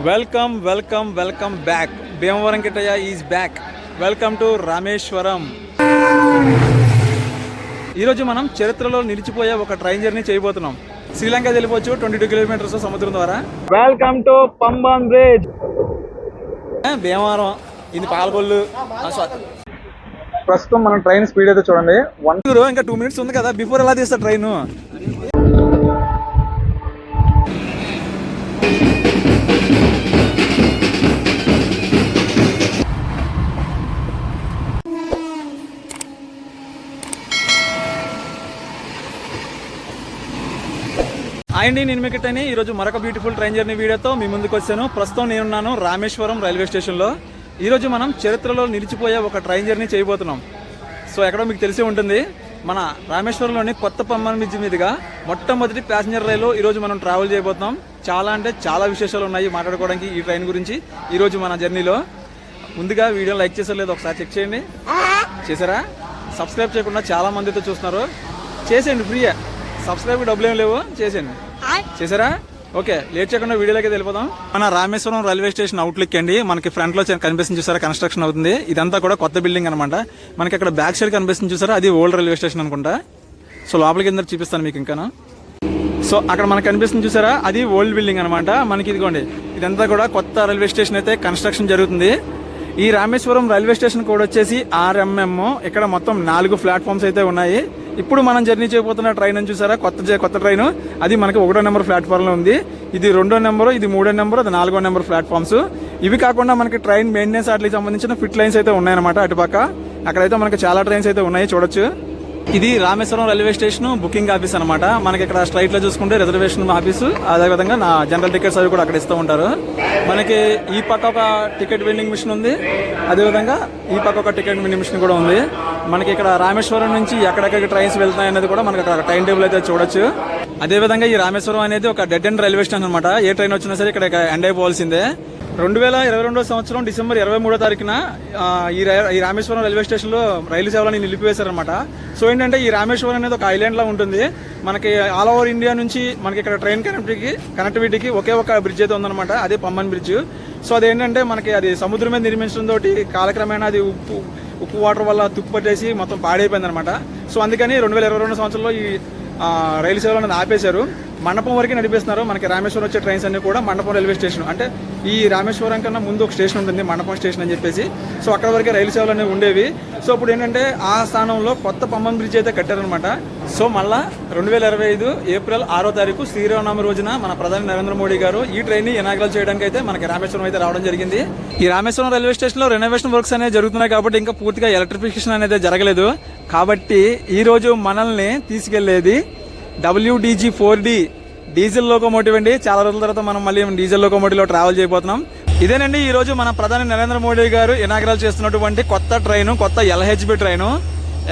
Welcome welcome welcome back. Bhimavaram Kittayya is back. Welcome to Rameswaram. ఈరోజు మనం చరిత్రలో నిలిచిపోయే ఒక ట్రైన్ జర్నీ చేయబోతున్నాం. శ్రీలంక వెళ్ళిపోవచ్చు 22 కిలోమీటర్స్ సముద్రం ద్వారా. Welcome to Pamban bridge. Bhimavaram ఇది పాలకొల్లు. ప్రస్తుతం మనం ట్రైన్ స్పీడ్ అయితే చూడండి. ఇంకా 2 minutes ఉంది కదా, బిఫోర్ ఎలా తీస్తా ట్రైన్. అండి, నేను మీకట్టని ఈరోజు మరొక బ్యూటిఫుల్ ట్రైన్ జర్నీ వీడియోతో మీ ముందుకు వచ్చాను. ప్రస్తుతం నేనున్నాను రామేశ్వరం రైల్వే స్టేషన్లో. ఈరోజు మనం చరిత్రలో నిలిచిపోయే ఒక ట్రైన్ జర్నీ చేయబోతున్నాం. సో ఎక్కడో మీకు తెలిసి ఉంటుంది, మన రామేశ్వరంలోని కొత్త పంబన్ బ్రిడ్జ్ మీదుగా మొట్టమొదటి ప్యాసింజర్ రైలు ఈరోజు మనం ట్రావెల్ చేయబోతున్నాం. చాలా అంటే చాలా విశేషాలు ఉన్నాయి మాట్లాడుకోవడానికి ఈ ట్రైన్ గురించి ఈరోజు మన జర్నీలో. ముందుగా వీడియో లైక్ చేసారో లేదో ఒకసారి చెక్ చేయండి. చేశారా? సబ్స్క్రైబ్ చేయకుండా చాలా మందితో చూస్తున్నారు, చేసేయండి. ఫ్రీయే, సబ్స్క్రైబ్ డబ్బులు ఏం లేవు, చేసేయండి. చేశారా? ఓకే, లేట్ చేయకుండా వీడియోలోకి వెళ్ళిపోదాం. మన రామేశ్వరం రైల్వే స్టేషన్ అవుట్లుక్ అండి. మనకి ఫ్రంట్ లో కనిపిస్తుంది చూసారా, కన్స్ట్రక్షన్ అవుతుంది. ఇదంతా కూడా కొత్త బిల్డింగ్ అనమాట. మనకి అక్కడ బ్యాక్ సైడ్ కనిపిస్తుంది చూసారా, అది ఓల్డ్ రైల్వే స్టేషన్ అనుకుంటా. సో లోపలికి అందరు చూపిస్తాను మీకు ఇంకా. సో అక్కడ మనకు కనిపిస్తుంది చూసారా, అది ఓల్డ్ బిల్డింగ్ అనమాట. మనకి ఇదిగోండి, ఇదంతా కూడా కొత్త రైల్వే స్టేషన్ అయితే కన్స్ట్రక్షన్ జరుగుతుంది. ఈ రామేశ్వరం రైల్వే స్టేషన్ కోడ్ వచ్చేసి RMM. ఇక్కడ మొత్తం 4 ప్లాట్ఫామ్స్ అయితే ఉన్నాయి. ఇప్పుడు మనం జర్నీ చేయబోతున్న ట్రైన్ అని చూసారా, కొత్త ట్రైన్. అది మనకి 1వ నెంబర్ ప్లాట్ఫామ్ లో ఉంది. ఇది 2వ నెంబరు, ఇది 3వ నెంబరు, అది 4వ నెంబర్ ప్లాట్ఫామ్స్. ఇవి కాకుండా మనకి ట్రైన్ మెయింటెనెన్స్ వాటికి సంబంధించిన ఫిట్ లైన్స్ అయితే ఉన్నాయన్నమాట అటుపక్క. అక్కడైతే మనకి చాలా ట్రైన్స్ అయితే ఉన్నాయి, చూడొచ్చు. ఇది Rameswaram railway station booking office అనమాట. మనకి ఇక్కడ స్ట్రైట్ లో చూసుకుంటే రిజర్వేషన్ ఆఫీసు, అదేవిధంగా నా జనరల్ టికెట్స్ అవి కూడా అక్కడ ఇస్తూ ఉంటారు. మనకి ఈ పక్క ఒక టికెట్ వెండింగ్ మిషన్ ఉంది, అదేవిధంగా ఈ పక్క ఒక టికెట్ వెండింగ్ మిషన్ కూడా ఉంది. మనకి ఇక్కడ రామేశ్వరం నుంచి ఎక్కడెక్కడ ట్రైన్స్ వెళ్తున్నాయి అనేది కూడా మనకి అక్కడ టైం టేబుల్ అయితే చూడొచ్చు. అదేవిధంగా ఈ రామేశ్వరం అనేది ఒక డెడ్ ఎండ్ రైల్వే స్టేషన్ అనమాట. ఏ ట్రైన్ వచ్చినా సరే ఇక్కడ ఎండ్ అయిపోవాల్సిందే. 2022 సంవత్సరం డిసెంబర్ 23వ తారీఖున ఈ రామేశ్వరం రైల్వే స్టేషన్ లో రైలు సేవలను నిలిపివేశారనమాట. సో ఏంటంటే ఈ రామేశ్వరం అనేది ఒక ఐలాండ్ లా ఉంటుంది. మనకి ఆల్ ఓవర్ ఇండియా నుంచి మనకి ఇక్కడ ట్రైన్ కనెక్టివిటీకి ఒకే ఒక బ్రిడ్జ్ అయితే ఉందన్నమాట, అదే పంబన్ బ్రిడ్జ్. సో అదేంటంటే మనకి అది సముద్రం మీద నిర్మించడం తోటి కాలక్రమేణా అది ఉప్పు వాటర్ వల్ల తుప్పు పట్టేసి మొత్తం పాడైపోయింది అనమాట. సో అందుకని 2022 సంవత్సరంలో ఈ రైలు సేవలు అనేది ఆపేశారు. మండపం వరకు నడిపిస్తున్నారు. మనకి రామేశ్వరం వచ్చే ట్రైన్స్ అన్ని కూడా మండపం రైల్వే స్టేషన్, అంటే ఈ రామేశ్వరం కన్నా ముందు ఒక స్టేషన్ ఉంటుంది, మండపం స్టేషన్ అని చెప్పేసి. సో అక్కడ వరకే రైలు సేవలు అనేవి ఉండేవి. సో ఇప్పుడు ఏంటంటే ఆ స్థానంలో కొత్త పంబన్ బ్రిడ్జ్ అయితే కట్టారనమాట. సో మళ్ళా 2025 ఏప్రిల్ 6వ తారీఖు శ్రీరామనవమి రోజున మన ప్రధాని నరేంద్ర మోడీ గారు ఈ ట్రైన్ ని ఇనాగ్రేట్ చేయడానికి అయితే మనకి రామేశ్వరం అయితే రావడం జరిగింది. ఈ రామేశ్వరం రైల్వే స్టేషన్ లో రెనోవేషన్ వర్క్స్ అనేవి జరుగుతున్నాయి కాబట్టి ఇంకా పూర్తిగా ఎలక్ట్రిఫికేషన్ అనేది జరగలేదు. కాబట్టి ఈ రోజు మనల్ని తీసుకెళ్లేది WDG-4D డీజిల్ లోకోమోటివ్ అండి. చాలా రోజుల తర్వాత మనం మళ్ళీ డీజిల్ లోకోమోటివ్ లో ట్రావెల్ చేయబోతున్నాం. ఇదేనండి ఈ రోజు మన ప్రధాని నరేంద్ర మోడీ గారు ఇనాగ్రేట్ చేస్తున్నటువంటి కొత్త ట్రైన్, కొత్త LHB ట్రైన్.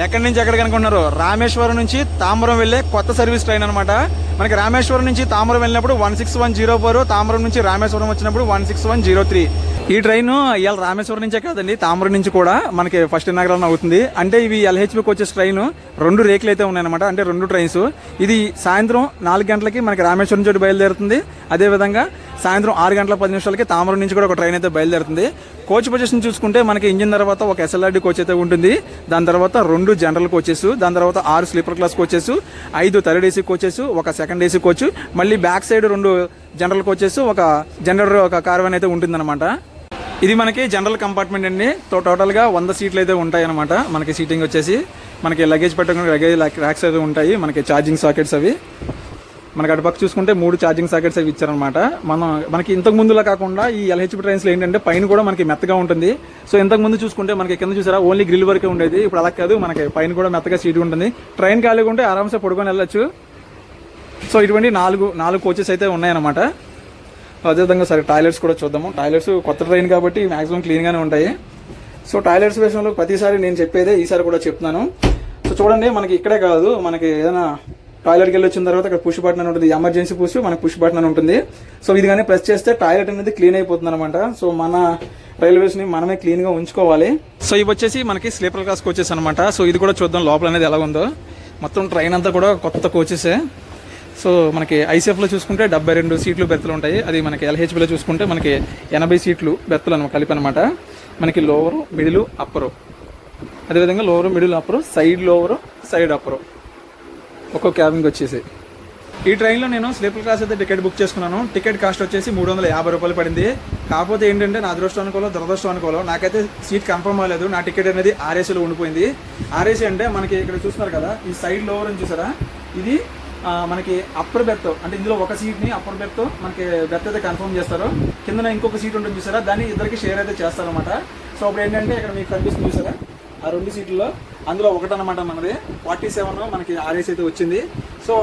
ఎక్కడి నుంచి ఎక్కడికి అనుకుంటున్నారు? రామేశ్వరం నుంచి తాంబరం వెళ్లే కొత్త సర్వీస్ ట్రైన్ అనమాట. మనకి రామేశ్వరం నుంచి తాంబరం వెళ్ళినప్పుడు 16104, తాంబరం నుంచి రామేశ్వరం వచ్చినప్పుడు 16103. ఈ ట్రైన్ ఇవాళ రామేశ్వరం నుంచే కాదండి, తాంబరం నుంచి కూడా మనకి ఫస్ట్ ఇనాగ్రేషన్ అవుతుంది. అంటే ఇవి LHBకి వచ్చే ట్రైన్ 2 రేకులు అయితే ఉన్నాయన్నమాట, అంటే 2 ట్రైన్స్. ఇది సాయంత్రం 4 గంటలకి మనకి రామేశ్వరం నుంచి బయలుదేరుతుంది. అదేవిధంగా సాయంత్రం 6 గంటల 10 నిమిషాలకి తాంబరం నుంచి కూడా ఒక ట్రైన్ అయితే బయలుదేరుతుంది. కోచ్ పొజిషన్ చూసుకుంటే మనకి ఇంజిన్ తర్వాత ఒక SLRD కోచ్ అయితే ఉంటుంది. దాని తర్వాత 2 జనరల్ కోచెస్, దాని తర్వాత 6 sleeper class coaches, 5 third AC coaches, ఒక సెకండ్ AC కోచ్, మళ్ళీ బ్యాక్ సైడ్ 2 జనరల్ కోచెస్, ఒక జనరల్ ఒక కార్వన్ అయితే ఉంటుందన్నమాట. ఇది మనకి జనరల్ కంపార్ట్మెంట్ అండి. టోటల్ గా 100 సీట్లు అయితే ఉంటాయి అనమాట. మనకి సీటింగ్ వచ్చేసి మనకి లగేజ్ పెట్టుకుని లగేజ్ ర్యాక్స్ అయితే ఉంటాయి. మనకి ఛార్జింగ్ సాకెట్స్ అవి మనకి అటుపక్క చూసుకుంటే 3 ఛార్జింగ్ సాకెట్స్ అవి ఇచ్చారనమాట. మనకి ఇంతకు ముందులా కాకుండా ఈ LHB ట్రైన్స్ లో ఏంటంటే పైన కూడా మనకి మెత్తగా ఉంటుంది. సో ఇంతకు ముందు చూసుకుంటే మనకి కింద చూసారా ఓన్లీ గ్రిల్ వరకే ఉండేది. ఇప్పుడు అలా కాదు, మనకి పైన కూడా మెత్తగా సీట్ ఉంటుంది. ట్రైన్ ఖాళీగా ఉంటే ఆరామ్సే పడుకొని వెళ్ళొచ్చు. సో ఇటువంటి 4 కోచెస్ అయితే ఉన్నాయన్నమాట. అదేవిధంగా సరే టాయిలెట్స్ కూడా చూద్దాము. టాయిలెట్స్ కొత్త ట్రైన్ కాబట్టి మాక్సిమం క్లీన్గానే ఉంటాయి. సో టాయిలెట్స్ విషయంలో ప్రతిసారి నేను చెప్పేదే ఈసారి కూడా చెప్తున్నాను. సో చూడండి, మనకి ఇక్కడే కాదు, మనకి ఏదైనా టాయిలెట్కి వెళ్ళి వచ్చిన తర్వాత ఇక్కడ పుష్ బటన్ అని ఉంటుంది, ఎమర్జెన్సీ మనకి పుష్ బటన్ అని ఉంటుంది. సో ఇది కానీ ప్రెస్ చేస్తే టాయిలెట్ అనేది క్లీన్ అయిపోతుంది అనమాట. సో మన రైల్వేస్ని మనమే క్లీన్గా ఉంచుకోవాలి. సో ఇవి వచ్చేసి మనకి స్లీపర్ క్లాస్ కోచెస్ అనమాట. సో ఇది కూడా చూద్దాం లోపల అనేది ఎలా ఉందో. మొత్తం ట్రైన్ అంతా కూడా కొత్త కోచెసే. సో మనకి ఐసీఎఫ్లో చూసుకుంటే 72 సీట్లు బెర్తులు ఉంటాయి. అది మనకి ఎల్హెచ్బిలో చూసుకుంటే మనకి 80 సీట్లు బెర్తులు అనమాట కలిపి అనమాట. మనకి లోవరు, మిడిలు, అప్పరు, అదేవిధంగా lower, middle, upper, side lower, side upper ఒక్కో క్యాబిన్కి వచ్చేసి. ఈ ట్రైన్లో నేను స్లీపర్ క్లాస్ అయితే టికెట్ బుక్ చేసుకున్నాను. టికెట్ కాస్ట్ వచ్చేసి 350 రూపాయలు పడింది. కాకపోతే ఏంటంటే నా అదృష్టం అనుకోలో దురదృష్టం అనుకోలో నాకైతే సీట్ కన్ఫర్మ్ అవ్వలేదు. నా టికెట్ అనేది ఆర్ఏసీలో ఉండిపోయింది. ఆర్ఏసీ అంటే మనకి ఇక్కడ చూస్తున్నారు కదా, ఈ సైడ్ లోవర్ అని చూసారా, ఇది మనకి అప్పర్ బెర్త్, అంటే ఇందులో ఒక సీట్ని అప్పర్ బెర్త్ మనకి బెర్త్ అయితే కన్ఫర్మ్ చేస్తారు. కింద ఇంకొక సీట్ ఉంటుంది చూసారా, దాన్ని ఇద్దరికి షేర్ అయితే చేస్తారనమాట. సో అప్పుడు ఏంటంటే ఇక్కడ మీకు కనిపిస్తుంది చూసారా, ఆ 2 సీట్లలో అందులో ఒకటనమాట మనది 47 మనకి ఆర్ఏసీ అయితే వచ్చింది. సో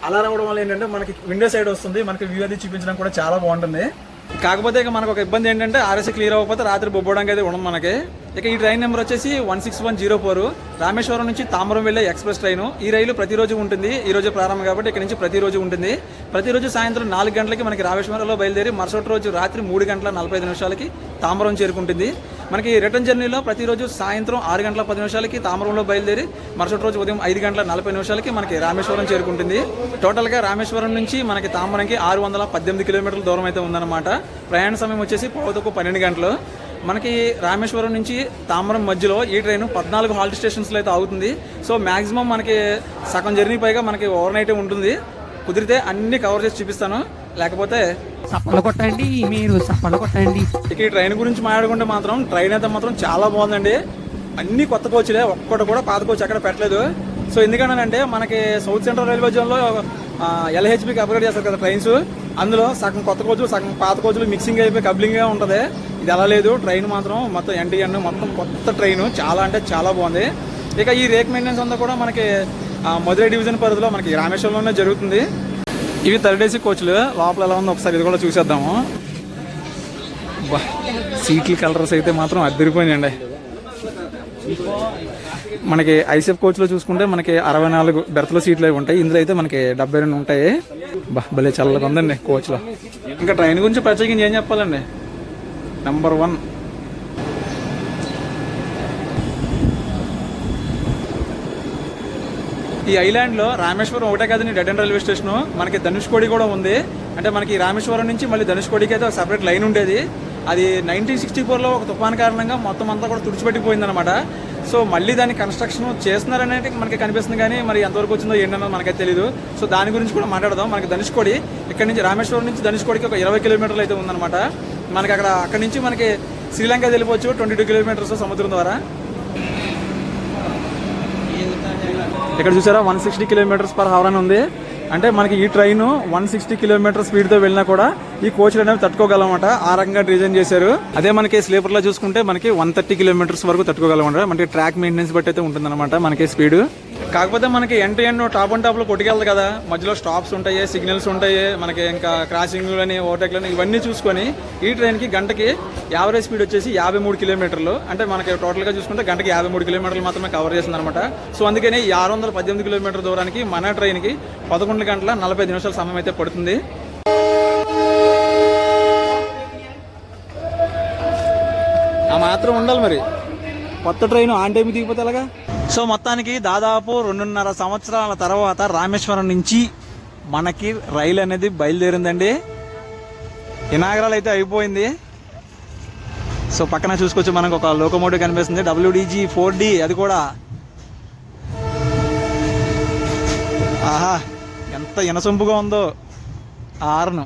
అలా రావడం వల్ల ఏంటంటే మనకి విండో సైడ్ వస్తుంది, మనకి వ్యూ అది చూపించడం కూడా చాలా బాగుంటుంది. కాకపోతే ఇక మనకు ఒక ఇబ్బంది ఏంటంటే ఆర్ఎస్సీ క్లియర్ అవ్వకపోతే రాత్రి బొబ్బడానికి అయితే ఉండదు మనకి. ఇక ఈ ట్రైన్ నెంబర్ వచ్చేసి 16104 రామేశ్వరం నుంచి తాంబరం వెళ్ళే ఎక్స్ప్రెస్ ట్రైన్. ఈ రైలు ప్రతిరోజు ఉంటుంది. ఈ రోజు ప్రారంభం కాబట్టి ఇక్కడ నుంచి ప్రతిరోజు ఉంటుంది. ప్రతిరోజు సాయంత్రం 4 గంటలకి మనకి రామేశ్వరంలో బయలుదేరి మరుసటి రోజు రాత్రి 3:45 తాంబరం చేరుకుంటుంది. మనకి రిటర్న్ జర్నీలో ప్రతిరోజు సాయంత్రం 6:10 తాంబరంలో బయలుదేరి మరుసటి రోజు ఉదయం 5:40 మనకి రామేశ్వరం చేరుకుంటుంది. టోటల్గా రామేశ్వరం నుంచి మనకి తాంబరంకి 618 కిలోమీటర్ల దూరం అయితే ఉందన్నమాట. ప్రయాణ సమయం వచ్చేసి 12 గంటలు. మనకి రామేశ్వరం నుంచి తాంబరం మధ్యలో ఈ ట్రైన్ 14 హాల్ట్ స్టేషన్స్లో అయితే ఆగుతుంది. సో మ్యాక్సిమం మనకి సగం జర్నీ పైగా మనకి ఓవర్ నైట్ ఉంటుంది. కుదిరితే అన్ని కవర్ చేసి చూపిస్తాను, లేకపోతే చప్పలు కొట్టండి, మీరు చప్పలు కొట్టండి. ఇక ఈ ట్రైన్ గురించి మాట్లాడుకుంటే మాత్రం ట్రైన్ అయితే మాత్రం చాలా బాగుందండి. అన్ని కొత్త కోచ్లే, ఒక్కటి కూడా పాత కోచ్ ఎక్కడ పెట్టలేదు. సో ఎందుకంటే మనకి సౌత్ సెంట్రల్ రైల్వే జోన్లో ఎల్హెచ్బికి అప్గ్రేడ్ చేస్తారు కదా ట్రైన్స్, అందులో సగం కొత్త కోచ్లు సగం పాత కోచ్లు మిక్సింగ్ అయిపోయి కబ్లింగ్గా ఉంటుంది. ఇది అలా లేదు, ట్రైన్ మాత్రం మొత్తం ఎన్టీఎన్ మొత్తం కొత్త ట్రైన్, చాలా అంటే చాలా బాగుంది. ఇక ఈ రేక్ మెయింటెనెన్స్ అంతా కూడా మనకి మధురై డివిజన్ పరిధిలో మనకి రామేశ్వరంలోనే జరుగుతుంది. ఇవి థర్డ్ ఏసీ కోచ్లు. లోపల ఎలా ఉందో ఒకసారి ఇది కూడా చూసేద్దాము. సీట్ల కలర్స్ అయితే మాత్రం అద్దరిపోయినాయండి. మనకి ఐసీఎఫ్ కోచ్లో చూసుకుంటే మనకి 64 బెర్త్ల సీట్లు అవి ఉంటాయి. ఇందులో అయితే మనకి 72 ఉంటాయి. భలే చల్లగా ఉందండి కోచ్లో. ఇంకా ట్రైన్ గురించి ప్రత్యేకించి ఏం చెప్పాలండి, నెంబర్ 1. ఈ ఐలాండ్లో రామేశ్వరం ఒకటే కాదని డెడ్ అండ్ రైల్వే స్టేషన్, మనకి ధనుష్కోడి కూడా ఉంది. అంటే మనకి రామేశ్వరం నుంచి మళ్ళీ ధనుష్కోడికి అయితే ఒక సపరేట్ లైన్ ఉండేది. అది 1964లో ఒక తుఫాన్ కారణంగా మొత్తం అంతా కూడా తుడిచిపెట్టిపోయిందనమాట. సో మళ్ళీ దాన్ని కన్స్ట్రక్షన్ చేస్తున్నారనేది మనకి కనిపిస్తుంది, కానీ మరి ఎంతవరకు వచ్చిందో ఏంటన్నది మనకైతే తెలియదు. సో దాని గురించి కూడా మాట్లాడదాం. మనకి ధనుష్కోడి ఇక్కడ నుంచి రామేశ్వరం నుంచి ధనుష్కోడికి ఒక 20 కిలోమీటర్లు అయితే ఉందన్నమాట. మనకి అక్కడ నుంచి మనకి శ్రీలంక వెళ్ళిపోవచ్చు 22 కిలోమీటర్స్ సముద్రం ద్వారా. ఇక్కడ చూసారా 160 km/h అని ఉంది. అంటే మనకి ఈ ట్రైన్ 160 km స్పీడ్తో వెళ్ళినా కూడా ఈ కోచ్లు అనేవి తట్టుకోగలమాట. ఆ రకంగా డిజైన్ చేశారు. అదే మనకి స్లీపర్లో చూసుకుంటే మనకి 130 km వరకు తట్టుకోగలమాట. మనకి ట్రాక్ మెయింటెనెన్స్ బట్టి అయితే ఉంటుందన్నమాట మనకి స్పీడ్. కాకపోతే మనకి ఎండ్ టాప్ అండ్ టాప్లో కొట్టుకెళ్తుంది కదా, మధ్యలో స్టాప్స్ ఉంటాయి, సిగ్నల్స్ ఉంటాయి, మనకి ఇంకా క్రాసింగ్లని ఓవర్టేక్లని ఇవన్నీ చూసుకొని ఈ ట్రైన్కి గంటకి యావరేజ్ స్పీడ్ వచ్చేసి 53 కిలోమీటర్లు. అంటే మనకి టోటల్గా చూసుకుంటే గంటకి 53 కిలోమీటర్లు మాత్రమే కవర్ చేస్తుంది అనమాట. సో అందుకని 618 కిలోమీటర్ల దూరానికి మన ట్రైన్కి 11:45 సమయం అయితే పడుతుంది. ఆ మాత్రం ఉండాలి మరి, కొత్త ట్రైన్ ఆన్ టైం దిగిపోతే ఎలాగా. సో మొత్తానికి దాదాపు 2.5 సంవత్సరాల తర్వాత రామేశ్వరం నుంచి మనకి రైలు అనేది బయలుదేరిందండి. ఇనాగరాలు అయితే అయిపోయింది. సో పక్కన చూసుకోవచ్చు మనకు ఒక లోకోమోటివ్ కనిపిస్తుంది, WDG 4D. అది కూడా ఆహా ఎంత ఇనసొంపుగా ఉందో ఆ హార్న్.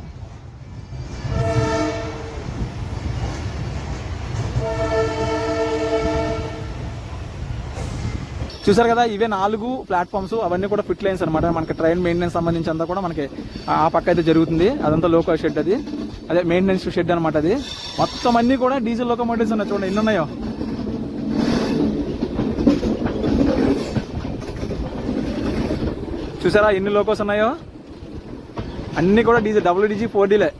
చూసారు కదా, ఇవే 4 ప్లాట్ఫామ్స్, అవన్నీ కూడా ఫిట్ లైన్స్ అనమాట. మనకి ట్రైన్ మెయింటెనెన్స్ సంబంధించి అంతా కూడా మనకి ఆ పక్క అయితే జరుగుతుంది. అదంతా లోకో షెడ్, అదే మెయింటెనెన్స్ షెడ్ అనమాట. అది మొత్తం అన్ని కూడా డీజిల్ లోకోమోటివ్స్ ఉన్నాయి. చూడండి ఎన్ని ఉన్నాయో. చూసారా ఎన్ని లోకోస్ ఉన్నాయో, అన్ని కూడా డీజిల్ WDG 4Dలే.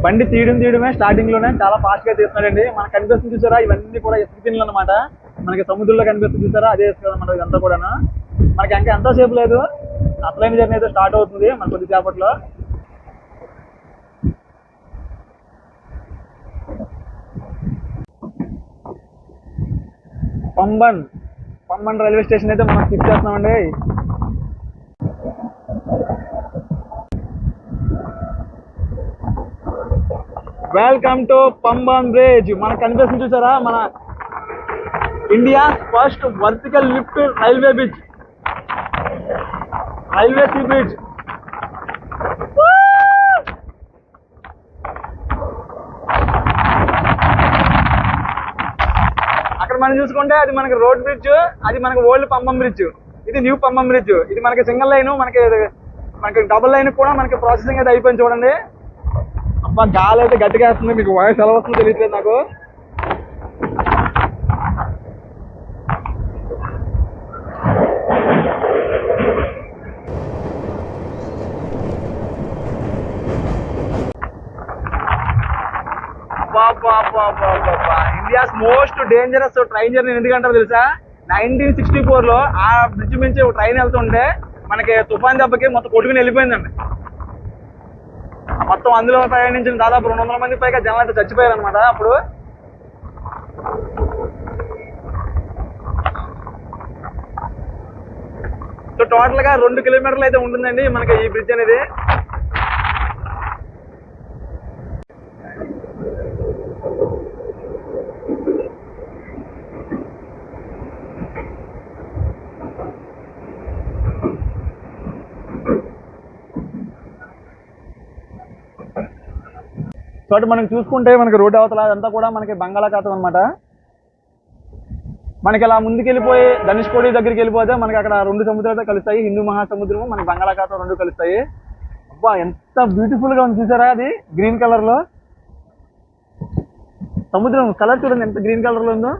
బండి తీయడమే స్టార్టింగ్ లోనే చాలా ఫాస్ట్ గా తీస్తున్నాడండి. మనకు కనిపిస్తుంది చూసారా, ఇవన్నీ కూడా ఇసుక తిన్నులు అనమాట. మనకి సముద్రంలో కనిపిస్తుంది చూసారా, అదే ఇసుక అనమాట ఇదంతా కూడా. మనకి ఇంకా ఎంతో సేపు లేదు, అసలైన జర్నీ అయితే స్టార్ట్ అవుతుంది మన కొద్దిసేపట్లో. పంబన్ రైల్వే స్టేషన్ అయితే మనం స్కిప్ చేస్తున్నామండి. Welcome to Pamban bridge. మనకు కనిపిస్తుంది చూసారా, మన India first vertical lift railway bridge, railway sea bridge. అక్కడ మనం చూసుకుంటే అది మనకి రోడ్ బ్రిడ్జ్, అది మనకి ఓల్డ్ పంబం బ్రిడ్జ్, ఇది న్యూ పంబం బ్రిడ్జ్. ఇది మనకి సింగిల్ లైన్, మనకి డబుల్ లైన్ కూడా మనకి ప్రాసెసింగ్ అయితే అయిపోయింది చూడండి. అబ్బా గాలి అయితే గట్టిగా వేస్తుంది, మీకు వాయిస్ ఎలా వస్తుందో తెలియట్లేదు నాకు. India's most dangerous train journey ఎందుకంటారు తెలుసా? 1964లో ఆ బ్రిడ్జ్ నుంచి ట్రైన్ వెళ్తుంటే మనకి తుఫాన్ దెబ్బకి మొత్తం కొట్టుకుని వెళ్ళిపోయిందండి. మొత్తం అందులో ప్రయాణించిన దాదాపు 200 మంది పైగా జనాలు అయితే చచ్చిపోయారు అనమాట. అప్పుడు సో టోటల్ గా 2 కిలోమీటర్లు అయితే ఉంటుందండి మనకి ఈ బ్రిడ్జ్ అనేది. సో మనం చూసుకుంటే మనకి రోడ్డు అవతల అదంతా కూడా మనకి బంగాళాఖాతం అనమాట. మనకి ఇలా ముందుకెళ్ళిపోయి ధనుష్కోడి దగ్గరికి వెళ్ళిపోతే మనకి అక్కడ 2 సముద్రాలు కలుస్తాయి, హిందూ మహాసముద్రము మనకి బంగాళాఖాతం 2 కలుస్తాయి. అబ్బా ఎంత బ్యూటిఫుల్ గా ఉంది చూసారా, అది గ్రీన్ కలర్ లో సముద్రం కలర్ చూడండి ఎంత గ్రీన్ కలర్ లో ఉందో,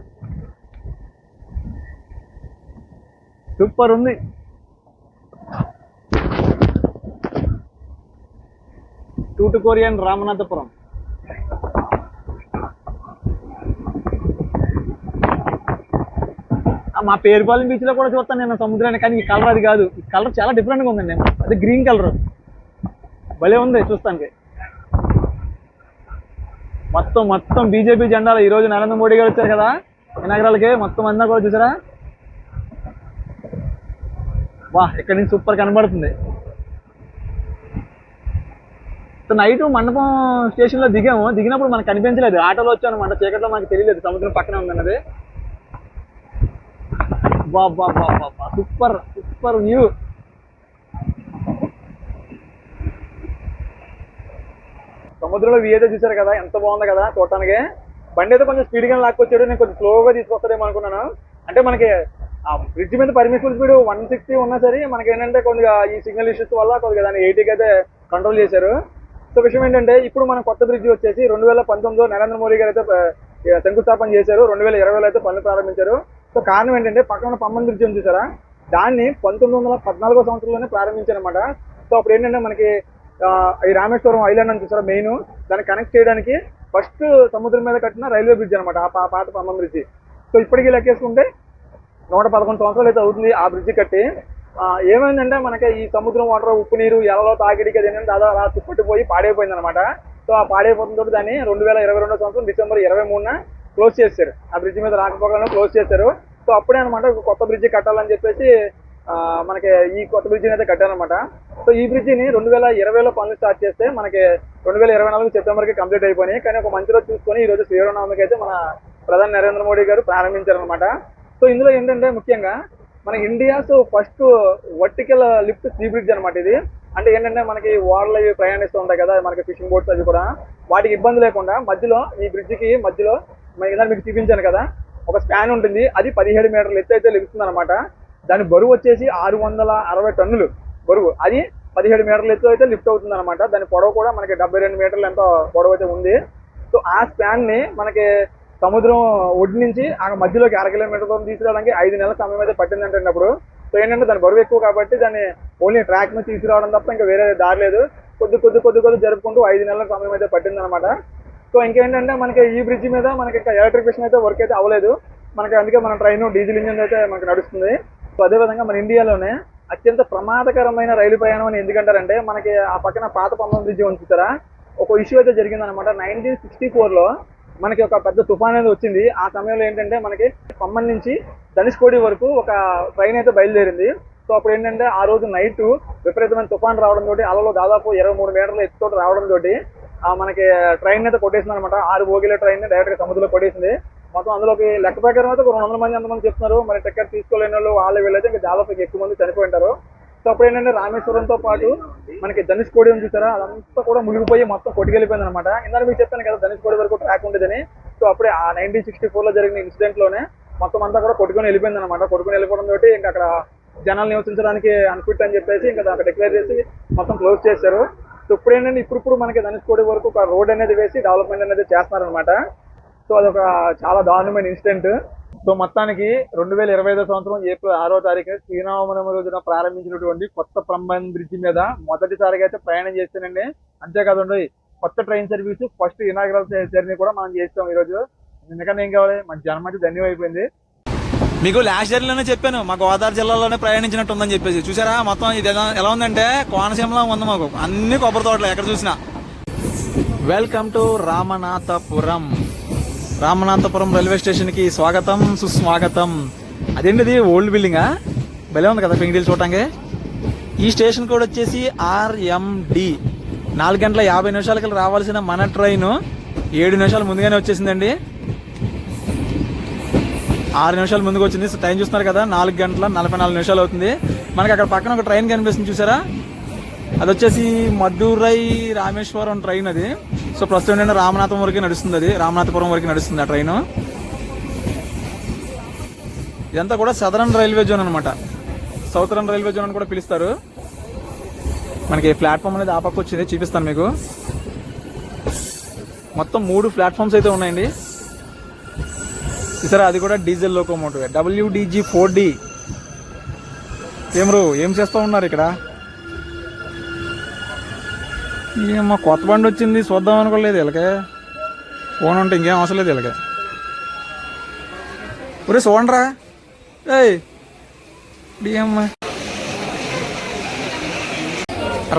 సూపర్ ఉంది. టూటుకోరియన్ రామనాథపురం. మా పేరుపాలెం బీచ్ లో కూడా చూస్తాను నేను సముద్రాన్ని, కానీ ఈ కలర్ అది కాదు. ఈ కలర్ చాలా డిఫరెంట్ గా ఉందండి, అది గ్రీన్ కలర్ భలే ఉంది చూస్తానికి. మొత్తం బీజేపీ జెండాలు ఈ రోజు నరేంద్ర మోడీ గారు వచ్చారు కదా ఈ నగరాలకి, మొత్తం అంతా కూడా చూసారా. వా ఇక్కడ నుంచి సూపర్ కనబడుతుంది. నైట్ మండపం స్టేషన్ లో దిగినప్పుడు మనకు కనిపించలేదు, ఆటోలో వచ్చాను అనమాట, చీకట్లో మనకు తెలియలేదు సముద్రం పక్కనే ఉందన్నది. బాబా సూపర్ సూపర్ వ్యూ. సముద్రంలో వ్యూ అయితే చూసారు కదా ఎంత బాగుంది కదా చూడటానికి. బండి అయితే కొంచెం స్పీడ్గా లాక్కొచ్చాడు, నేను కొంచెం స్లోగా తీసుకొస్తాడేమో అనుకున్నాను. అంటే మనకి ఆ బ్రిడ్జ్ మీద పర్మిషన్ స్పీడ్ 160 ఉన్నా సరే మనకి ఏంటంటే కొద్దిగా ఈ సిగ్నల్ ఇష్యూస్ వల్ల కొద్దిగా దాన్ని 80కి అయితే కంట్రోల్ చేశారు. సో విషయం ఏంటంటే ఇప్పుడు మన కొత్త బ్రిడ్జ్ వచ్చేసి 2019లో నరేంద్ర మోడీ గారు అయితే శంకుస్థాపన చేశారు, 2020లో అయితే పనులు ప్రారంభించారు. సో కారణం ఏంటంటే పక్కన పంబన్ బ్రిడ్జ్ ఉంది చూసారా, దాన్ని 1914వ సంవత్సరంలోనే ప్రారంభించారు అనమాట. సో అప్పుడు ఏంటంటే మనకి ఈ రామేశ్వరం ఐలాండ్ అని చూసారా మెయిన్, దాన్ని కనెక్ట్ చేయడానికి ఫస్ట్ సముద్రం మీద కట్టిన రైల్వే బ్రిడ్జ్ అనమాట ఆ పాత పంబన్ బ్రిడ్జ్. సో ఇప్పటికీ లెక్కేసుకుంటే 111 సంవత్సరాలు అయితే అవుతుంది ఆ బ్రిడ్జ్ కట్టి. ఏమైందంటే మనకి ఈ సముద్రం వాటర్ ఉప్పు నీరు ఎలలో తాకిడికి అది ఏంటంటే దాదాపు అలా తుప్పట్టిపోయి పాడైపోయింది అనమాట. సో ఆ పాడైపోతుందో దాన్ని 2022 సంవత్సరం డిసెంబర్ 23న క్లోజ్ చేశారు, ఆ బ్రిడ్జ్ మీద రాకపోకలను క్లోజ్ చేశారు. సో అప్పుడే అనమాట కొత్త బ్రిడ్జ్ కట్టాలని చెప్పేసి మనకి ఈ కొత్త బ్రిడ్జిని అయితే కట్టారనమాట. సో ఈ బ్రిడ్జిని 2020లో పనులు స్టార్ట్ చేస్తే మనకి 2024 సెప్టెంబర్కి కంప్లీట్ అయిపోయినాయి. కానీ ఒక మంచి రోజు చూసుకొని ఈ రోజు శ్రీరామనవమికి అయితే మన ప్రధాని నరేంద్ర మోడీ గారు ప్రారంభించారనమాట. సో ఇందులో ఏంటంటే ముఖ్యంగా మన India's first vertical lift sea bridge అనమాట ఇది. అంటే ఏంటంటే మనకి ఓడలు అవి ప్రయాణిస్తూ ఉంటాయి కదా మనకి ఫిషింగ్ బోట్స్ అవి కూడా, వాటికి ఇబ్బంది లేకుండా మధ్యలో ఈ బ్రిడ్జికి మధ్యలో మీకు చూపించాను కదా ఒక స్పాన్ ఉంటుంది, అది 17 మీటర్ల ఎత్తు అయితే లభిస్తుంది అనమాట. దాని బరువు వచ్చేసి 660 టన్నులు బరువు, అది 17 మీటర్ల ఎత్తు అయితే లిఫ్ట్ అవుతుంది అనమాట. దాని పొడవు కూడా మనకి 72 మీటర్లు ఎంతో పొడవు అయితే ఉంది. సో ఆ స్పాన్ ని మనకి సముద్రం ఒడ్డు నుంచి ఆ మధ్యలోకి 1 కిలోమీటర్ దూరం తీసుకురావడానికి 5 నెలల సమయం అయితే పట్టిందంటే అప్పుడు. సో ఏంటంటే దాని బరువు ఎక్కువ కాబట్టి దాన్ని ఓన్లీ ట్రాక్ మీద తీసుకురావడం తప్ప ఇంకా వేరే దారి లేదు. కొద్ది జరుపుకుంటూ 5 నెలల సమయం అయితే పట్టింది అనమాట. సో ఇంకేంటంటే మనకి ఈ బ్రిడ్జ్ మీద మనకి ఇంకా ఎలక్ట్రిఫికేషన్ అయితే వర్క్ అయితే అవ్వలేదు మనకి, అందుకే మన ట్రైన్ డీజిల్ ఇంజిన్ అయితే మనకి నడుస్తుంది. సో అదేవిధంగా మన ఇండియాలోనే అత్యంత ప్రమాదకరమైన రైలు ప్రయాణం అని ఎందుకంటారంటే మనకి ఆ పక్కన పాత పంబన్ బ్రిడ్జ్ ఉంచుతారా, ఒక ఇష్యూ అయితే జరిగిందనమాట. 1964లో మనకి ఒక పెద్ద తుఫాన్ అనేది వచ్చింది. ఆ సమయంలో ఏంటంటే మనకి పంబన్ నుంచి ధనుష్కోడి వరకు ఒక ట్రైన్ అయితే బయలుదేరింది. సో అప్పుడు ఏంటంటే ఆ రోజు నైట్ విపరీతమైన తుఫాన్ రావడం తోటి అలలో దాదాపు 23 మీటర్ల ఎత్తుతో రావడం తోటి మనకి ట్రైన్ అయితే కొట్టేసింది అనమాట. 6 బోగీల ట్రైన్ డైరెక్ట్ గా సముద్రంలో కొట్టేసింది. మొత్తం అందులోకి లెక్క ప్రకారం అయితే 200 మంది ఎంతమంది చెప్తున్నారు. మరి టికెట్ తీసుకోలేని వాళ్ళు వీళ్ళైతే ఇంకా దాదాపు ఎక్కువ మంది చనిపోయి ఉంటారు. సో అప్పుడు ఏంటంటే రామేశ్వరంతో పాటు మనకి ధనుష్కోడి ఉంది చూసారా, అదంతా కూడా మునిగిపోయి మొత్తం కొట్టుకెళ్ళిపోయింది అనమాట. ఇందాక మీకు చెప్పాను కదా ధనుష్కోడి వరకు ట్రాక్ ఉండేదని. సో అప్పుడే ఆ 1964 లో జరిగిన ఇన్సిడెంట్ లోనే మొత్తం అంతా కూడా కొట్టుకొని వెళ్ళిపోయింది అనమాట. కొట్టుకొని వెళ్ళిపోవడం తోటి ఇంకా అక్కడ జనాలు నివసించడానికి అన్ఫిట్ అని చెప్పేసి ఇంకా అక్కడ డిక్లేర్ చేసి మొత్తం క్లోజ్ చేశారు. సో ఇప్పుడు ఏంటంటే ఇప్పుడు మనకి ధనుష్కోడి వరకు ఒక రోడ్ అనేది వేసి డెవలప్మెంట్ అనేది చేస్తున్నారు అనమాట. సో అదొక చాలా దారుణమైన ఇన్సిడెంట్. సో మొత్తానికి 2025 సంవత్సరం ఏప్రిల్ 6వ తారీఖు శ్రీరామనవమి రోజున ప్రారంభించినటువంటి కొత్త పంబన్ బ్రిడ్జి మీద మొదటిసారిగా అయితే ప్రయాణం చేస్తానండి. అంతేకాదండి కొత్త train service first inaugural journey కూడా మనం చేస్తాం ఈ రోజు. ఎందుకంటే ఏం కావాలి, మన జన్మ అయితే ధన్యం అయిపోయింది. మీకు లాస్ట్ జర్నీలోనే చెప్పాను మా గోదావరి జిల్లాలోనే ప్రయాణించినట్టు ఉందని చెప్పేసి. చూసారా మొత్తం ఇది ఎలా ఉందంటే కోనసీమలో ఉంది. మాకు అన్ని కొబ్బరి తోటలు ఎక్కడ చూసినా. Welcome to Ramanathapuram. Ramanathapuram railway station కి స్వాగతం సుస్వాగతం. అదేంటిది ఓల్డ్ బిల్డింగా భలే ఉంది కదా పెంగిడీలు చూడటానికి. ఈ స్టేషన్ కూడా వచ్చేసి RMD. 4 గంటల 50 నిమిషాలకి రావాల్సిన మన ట్రైన్ 7 నిమిషాలు ముందుగానే వచ్చేసిందండి. 6 నిమిషాలు ముందుకు వచ్చింది. సో టైం చూస్తున్నారు కదా, 4 గంటల 44 నిమిషాలు అవుతుంది. మనకి అక్కడ పక్కన ఒక ట్రైన్ కనిపిస్తుంది చూసారా, అది వచ్చేసి మధురై రామేశ్వరం ట్రైన్ అది. సో ప్రస్తుతం ఏంటంటే రామనాథపురం వరకు నడుస్తుంది, అది రామనాథపురం వరకు నడుస్తుంది ఆ ట్రైన్. ఇదంతా కూడా సదరన్ రైల్వే జోన్ అనమాట. సౌతరన్ రైల్వే జోన్ అని కూడా పిలుస్తారు. మనకి ప్లాట్ఫామ్ అనేది ఆ పక్క వచ్చింది, చూపిస్తాను మీకు. మొత్తం 3 ప్లాట్ఫామ్స్ అయితే ఉన్నాయండి. సరే అది కూడా డీజిల్ లోకోమోటివ్ WDG 4D. ఏం చేస్తూ ఉన్నారు ఇక్కడ? ఏమో కొత్త బండి వచ్చింది చూద్దాం అనుకోలేదు. వీళ్ళకే ఫోన్ ఉంటే ఇంకేం అవసరం లేదు వీళ్ళకి. ఒరే చూడండిరా. ఏమ్మా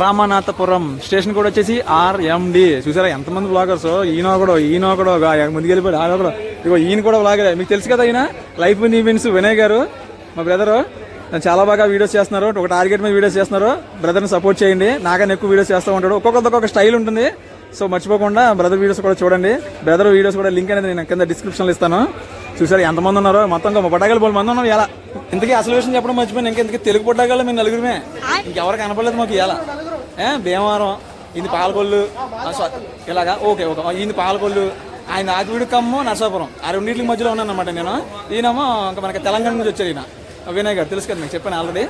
రామనాథపురం స్టేషన్ కూడా వచ్చేసి RMD. చూసారా ఎంతమంది బ్లాగర్స్. ఈయన ఒకడు ముందుకెళ్ళిపోయాడు. ఆడొకడు ఇగో ఈయన కూడా బ్లాగరే. మీకు తెలుసు కదా ఈయన లైఫ్ ఇన్ ఈవెంట్స్ వినయ్ గారు మా బ్రదరు. చాలా బాగా వీడియోస్ చేస్తున్నారు. ఒక టార్గెట్ మీద వీడియోస్ చేస్తున్నారు. బ్రదర్ని సపోర్ట్ చేయండి. నాకన్నా ఎక్కువ వీడియోస్ చేస్తూ ఉంటాడు. ఒక్కొక్క స్టైల్ ఉంటుంది. సో మర్చిపోకుండా బ్రదర్ వీడియోస్ కూడా చూడండి. బ్రదర్ వీడియోస్ కూడా లింక్ అనేది నేను కింద డిస్క్రిప్షన్లో ఇస్తాను. చూసారు ఎంతమంది ఉన్నారో, మొత్తం పడ్డాగలు 3 మంది ఉన్నారు. ఇలా ఇంతకీ అసలు విషయం చెప్పడం మర్చిపోయింది. ఇంకెందుకు తెలుగు పడ్డాగలు మేము 4 ఇంకెవరు కనపడలేదు మాకు. ఇలా భీమవరం, ఇది పాలకొల్లు, ఇలాగా ఓకే ఇది పాలకొల్లు, ఆయన ఆదివిడి కమ్ము నరసాపురం, ఆ రెండింటికి మధ్యలో ఉన్నాను అనమాట నేను. ఈయనేమో ఇంకా మనకి తెలంగాణ నుంచి వచ్చారు. ఈయన వినయ్ గారు తెలుసు కదా, మీకు చెప్పాను ఆల్రెడీ.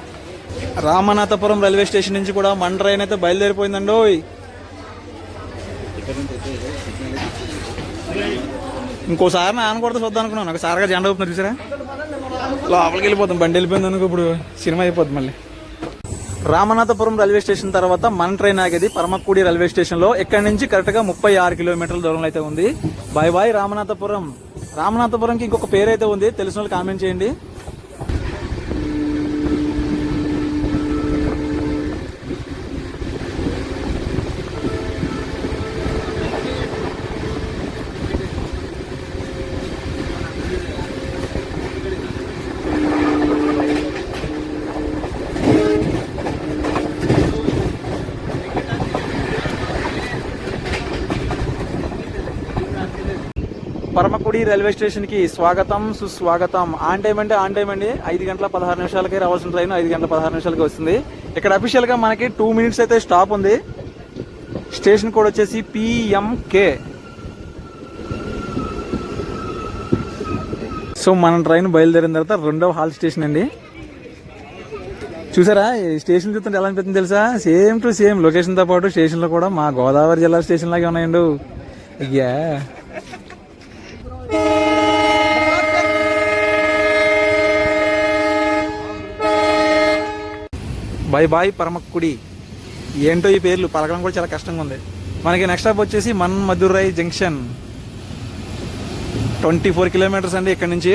రామనాథపురం రైల్వే స్టేషన్ నుంచి కూడా మన ట్రైన్ అయితే బయలుదేరిపోయిందండి. ఇంకోసారి నాన్న కొడితే చూద్దాం అనుకున్నాను. ఒకసారిగా జెండా అవుతున్నారు చూసారా, లోపలికి వెళ్ళిపోతాం. బండి వెళ్ళిపోయింది అనుకో, ఇప్పుడు సినిమా అయిపోతుంది మళ్ళీ. రామనాథపురం రైల్వే స్టేషన్ తర్వాత మన ట్రైన్ ఆగేది పరమక్కుడి రైల్వే స్టేషన్ లో. ఇక్కడ నుంచి కరెక్ట్ గా 36 కిలోమీటర్ల దూరంలో అయితే ఉంది. బాయ్ రామనాథపురం. రామనాథపురంకి ఇంకొక పేరు అయితే ఉంది, తెలిసిన వాళ్ళు కామెంట్ చేయండి. పరమకుడి రైల్వే స్టేషన్ కి స్వాగతం సుస్వాగతం. ఆన్ టైం అంటే ఆన్ టైం అండి. 5 గంటల 16 నిమిషాలకి రావాల్సిన ట్రైన్ 5 గంటల 16 నిమిషాలకి వస్తుంది. ఇక్కడ అఫీషియల్ గా మనకి 2 మినిట్స్ అయితే స్టాప్ ఉంది. స్టేషన్ కోడ్ వచ్చేసి PMK. సో మన ట్రైన్ బయలుదేరిన తర్వాత 2వ హాల్ స్టేషన్ అండి. చూసారా ఈ స్టేషన్ చూస్తుంటే ఎలా అనిపిస్తుంది తెలుసా, సేమ్ టు సేమ్ లొకేషన్ తో పాటు స్టేషన్ లో కూడా మా గోదావరి జిల్లా స్టేషన్ లాగే ఉన్నాయండి. అయ్యా బాయ్ పరమక్కుడి. ఏంటో ఈ పేర్లు పలకడం కూడా చాలా కష్టంగా ఉంది. మనకి నెక్స్ట్ స్టాప్ వచ్చేసి మధురై జంక్షన్. 24 కిలోమీటర్స్ అండి ఇక్కడ నుంచి.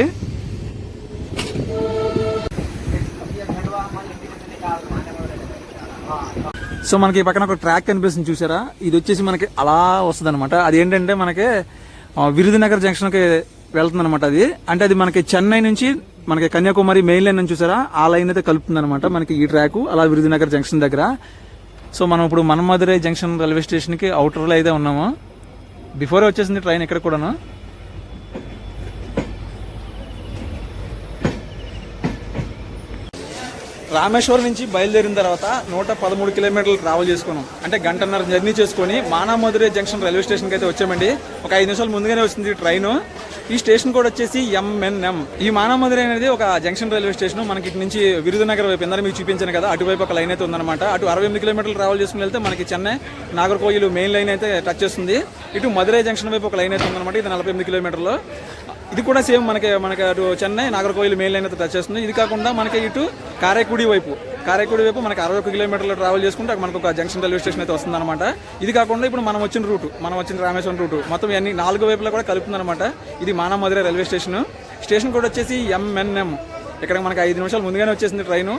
సో మనకి పక్కన ఒక ట్రాక్ కనిపిస్తుంది చూసారా, ఇది వచ్చేసి మనకి అలా వస్తుంది అనమాట. అది ఏంటంటే మనకి విరుదునగర్ జంక్షన్కి వెళ్తుంది అనమాట. అది అంటే అది మనకి చెన్నై నుంచి మనకి కన్యాకుమారి మెయిన్ లైన్ నుంచి చూసారా, ఆ లైన్ అయితే కలుపుతుంది అనమాట మనకి ఈ ట్రాక్. అలా విరుదునగర్ జంక్షన్ దగ్గర సో మనం ఇప్పుడు మన్మధురై జంక్షన్ రైల్వే స్టేషన్కి అవుటర్లో అయితే ఉన్నాము. బిఫోర్ వచ్చేసింది ట్రైన్ ఇక్కడ కూడాను. రామేశ్వరం నుంచి బయలుదేరిన తర్వాత 113 కిలోమీటర్లు ట్రావెల్ చేసుకున్నాం. అంటే గంటన్నర జర్నీ చేసుకొని మానామధురై జంక్షన్ రైల్వే స్టేషన్కి అయితే వచ్చామండి. ఒక 5 నిమిషాలు ముందుగానే వచ్చింది ట్రైన్. ఈ స్టేషన్ కూడా వచ్చేసి MNM. ఈ మానామధురై అనేది ఒక జంక్షన్ రైల్వే స్టేషన్. మనకి ఇటు నుంచి విరుదునగర్ వైపు ఇందాక మీకు చూపించాను కదా, అటువైపు ఒక లైన్ అయితే ఉందన్నమాట. అటు 68 కిలోమీటర్లు ట్రావెల్ చేసుకుని వెళ్తే మనకి చెన్నై నాగర్కోయిల్ మెయిన్ లైన్ అయితే టచ్ చేస్తుంది. ఇటు మధురై జంక్షన్ వైపు ఒక లైన్ అయితే ఉందన్నమాట. ఇది 48 కిలోమీటర్లు. ఇది కూడా సేమ్ మనకి అటు చెన్నై నాగర్కోయిల్ మెయిన్ లైన్ అయితే టచ్ చేస్తుంది. ఇది కాకుండా మనకి ఇటు కారైకుడి వైపు మనకి 61 కిలోమీటర్లు ట్రావెల్ చేసుకుంటే మనకు ఒక జంక్షన్ రైల్వే స్టేషన్ అయితే వస్తుందన్నమాట. ఇది కాకుండా ఇప్పుడు మనం వచ్చిన రామేశ్వరం రూటు మొత్తం అన్ని 4 వైపులా కూడా కలుపుతుందన్నమాట. ఇది మానామధురై రైల్వే స్టేషన్ కూడా వచ్చేసి MNM. ఇక్కడ మనకి 5 నిమిషాలు ముందుగానే వచ్చేసింది ట్రైన్.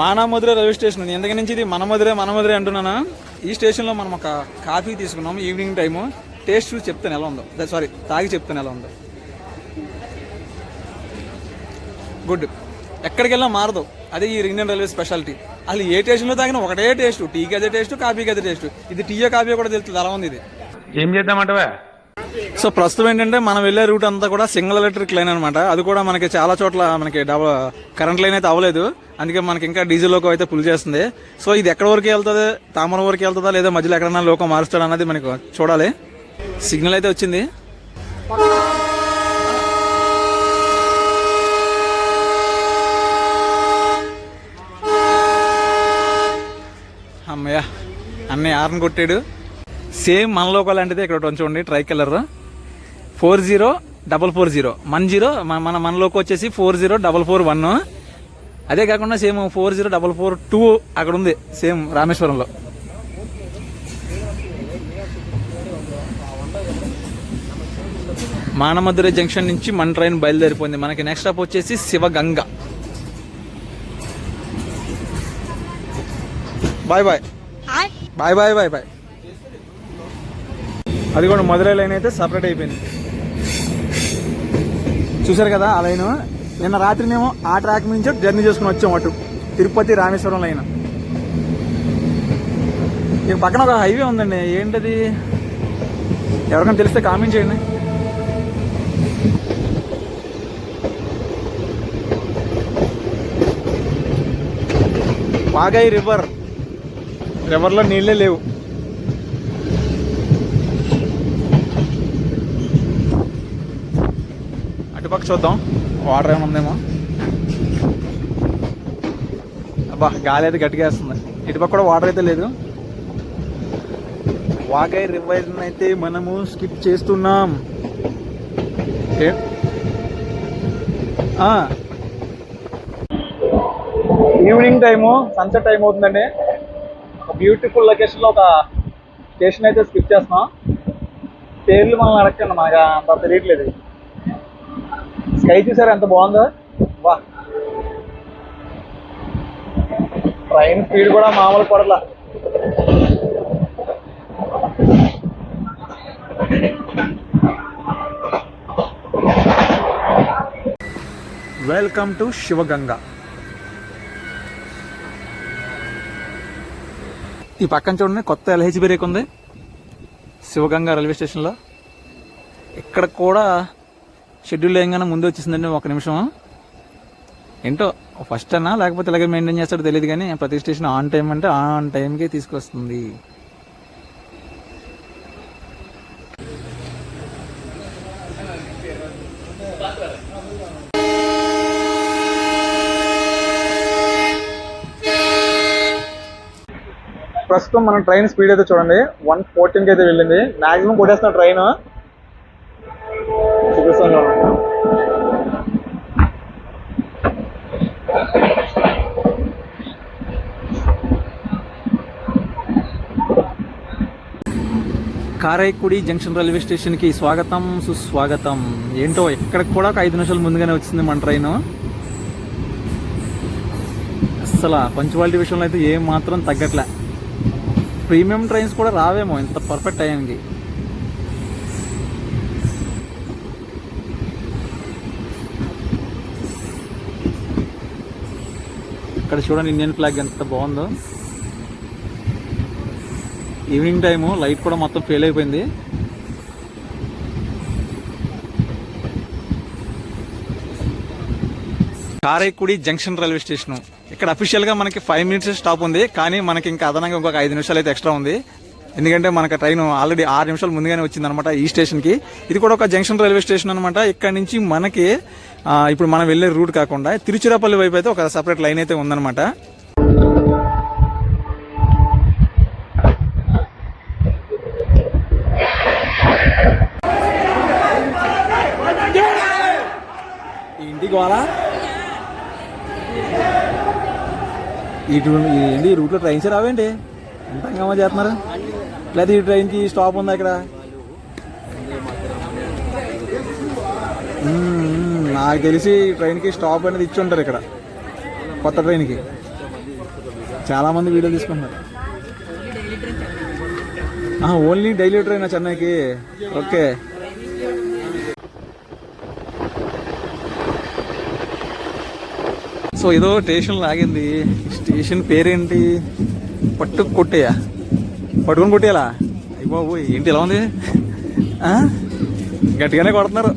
మానామధురై railway station. ఎందుకు నుంచి ఇది మనమధురై అంటున్నాను. ఈ స్టేషన్లో మనం ఒక కాఫీ తీసుకున్నాం ఈవినింగ్ టైము. టేస్ట్ చూసి చెప్తాను ఎలా ఉందో, తాగి చెప్తాను ఎలా ఉందో. గుడ్. ఎక్కడికి వెళ్ళినా మారదు. అదే ఈ ఇండియన్ రైల్వే స్పెషాలిటీ. అసలు ఏ స్టేషన్లో తాగినా ఒకటే టేస్ట్. టీకి అదే టేస్ట్, కాఫీకి అదే టేస్ట్. ఇది టీయో కాఫీ కూడా తెలుస్తుంది అలా ఉంది ఇది. ఏం చేద్దామంటవా? సో ప్రస్తుతం ఏంటంటే మనం వెళ్ళే రూట్ అంతా కూడా సింగిల్ ఎలక్ట్రిక్ లైన్ అనమాట. అది కూడా మనకి చాలా చోట్ల మనకి కరెంట్ లైన్ అయితే అవ్వలేదు. అందుకే మనకి ఇంకా డీజిల్ లోకో అయితే పుల్ చేస్తుంది. సో ఇది ఎక్కడి వరకు వెళ్తుంది, తామర వరకు వెళ్తుందా లేదా మధ్యలో ఎక్కడన్నా లోకో మారుస్తాడు అన్నది మనకు చూడాలి. సిగ్నల్ అయితే వచ్చింది. అమ్మయ్య, అన్నయ్య ఆర్న్ కొట్టాడు. సేమ్ మన లోకల్ లాంటిది ఇక్కడ చూడండి, ట్రై కలర్ 40440 మన లోకో వచ్చేసి 40441. అదే కాకుండా సేమ్ 40442 అక్కడ ఉంది సేమ్ రామేశ్వరంలో. మానమధురై జంక్షన్ నుంచి మన ట్రైన్ బయలుదేరిపోయింది. మనకి నెక్స్ట్ స్టాప్ వచ్చేసి Sivaganga. Bye bye bye bye bye bye. అది కూడా మధురై లైన్ అయితే సపరేట్ అయిపోయింది. చూసారు కదా ఆ లైన్. నిన్న రాత్రినేమో ఆ ట్రాక్ నుంచి జర్నీ చేసుకుని వచ్చాం అటు తిరుపతి రామేశ్వరం లైన్. ఈ పక్కన ఒక హైవే ఉందండి, ఏంటది ఎవరికైనా తెలిస్తే కామెంట్ చేయండి. వాగాయి రివర్లో నీళ్ళే లేవు. అటుపక్క చూద్దాం వాటర్ ఏమైనా ఉందేమో. అబ్బా గాలి అయితే గట్టిగా వేస్తుంది. ఇటుపక్క కూడా వాటర్ అయితే లేదు. వాగాయి రివర్ అయితే మనము స్కిప్ చేస్తున్నాం. ఈవినింగ్ టైము సన్సెట్ టైం అవుతుందండి. బ్యూటిఫుల్ లొకేషన్ లో ఒక స్టేషన్ అయితే స్కిప్ చేస్తున్నాం. పేర్లు మనల్ని అడగండి, మనకు అంత తెలియట్లేదు. స్కై చూసారా ఎంత బాగుందో. వా, ట్రైన్ స్పీడ్ కూడా మామూలు పడలా. Welcome to Sivaganga. ఈ పక్కన చూడండి కొత్త LHB బ్రేక్ ఉంది శివగంగ రైల్వే స్టేషన్లో. ఇక్కడ కూడా షెడ్యూల్ వేయగానే ముందు వచ్చేసిందండి. 1 నిమిషం. ఏంటో ఫస్ట్ అన్నా లేకపోతే ఇలాగే మెయింటైన్ చేస్తాడో తెలియదు, కానీ ప్రతి స్టేషన్ ఆన్ టైం అంటే ఆన్ టైంకే తీసుకొస్తుంది. ప్రస్తుతం మనం ట్రైన్ స్పీడ్ అయితే చూడండి 114కి అయితే వెళ్ళింది. మాక్సిమం కొట్టేస్తున్న ట్రైన్ చూపిస్తాను. కారైకుడి జంక్షన్ రైల్వే స్టేషన్కి స్వాగతం సుస్వాగతం. ఏంటో ఎక్కడికి కూడా ఒక 5 నిమిషాలు ముందుగానే వచ్చింది మన ట్రైన్. అసలు పంచువాలిటీ విషయంలో అయితే ఏం మాత్రం తగ్గట్లే. ప్రీమియం ట్రైన్స్ కూడా రావేమో ఇంత పర్ఫెక్ట్ టైంకి. ఇక్కడ చూడండి ఇండియన్ ఫ్లాగ్ ఎంత బాగుందో. ఈవినింగ్ టైము లైట్ కూడా మొత్తం ఫెయిల్ అయిపోయింది. Karaikudi junction railway station. ఇక్కడ అఫీషియల్గా మనకి 5 minutes స్టాప్ ఉంది, కానీ మనకి ఇంకా అదనంగా ఇంకొక 5 నిమిషాలు అయితే ఎక్స్ట్రా ఉంది. ఎందుకంటే మనకి ట్రైన్ ఆల్రెడీ 6 నిమిషాలు ముందుగానే వచ్చిందనమాట ఈ స్టేషన్కి. ఇది కూడా ఒక జంక్షన్ రైల్వే స్టేషన్ అనమాట. ఇక్కడ నుంచి మనకి ఇప్పుడు మనం వెళ్ళే రూట్ కాకుండా తిరుచిరాపల్లి వైపు అయితే ఒక సపరేట్ లైన్ అయితే ఉందన్నమాట. ఇంటికి వాళ్ళ ఏంటి రూట్లో ట్రైన్స్ రావేంటి? ఎంత హంగామా చేస్తున్నారు? లేదా ఈ ట్రైన్కి స్టాప్ ఉందా ఇక్కడ? నాకు తెలిసి ట్రైన్కి స్టాప్ అనేది ఇచ్చి ఉంటారు ఇక్కడ కొత్త ట్రైన్కి. చాలామంది వీడియో తీసుకుంటున్నారు. ఓన్లీ డైలీ ట్రైనా చెన్నైకి? ఓకే. సో ఏదో స్టేషన్ లాగింది. స్టేషన్ పేరేంటి? కొట్టేయా? పట్టుకొని కొట్టేయాలా? అయ్యి బాబు ఏంటి ఇలా ఉంది? గట్టిగానే కొడుతున్నారు.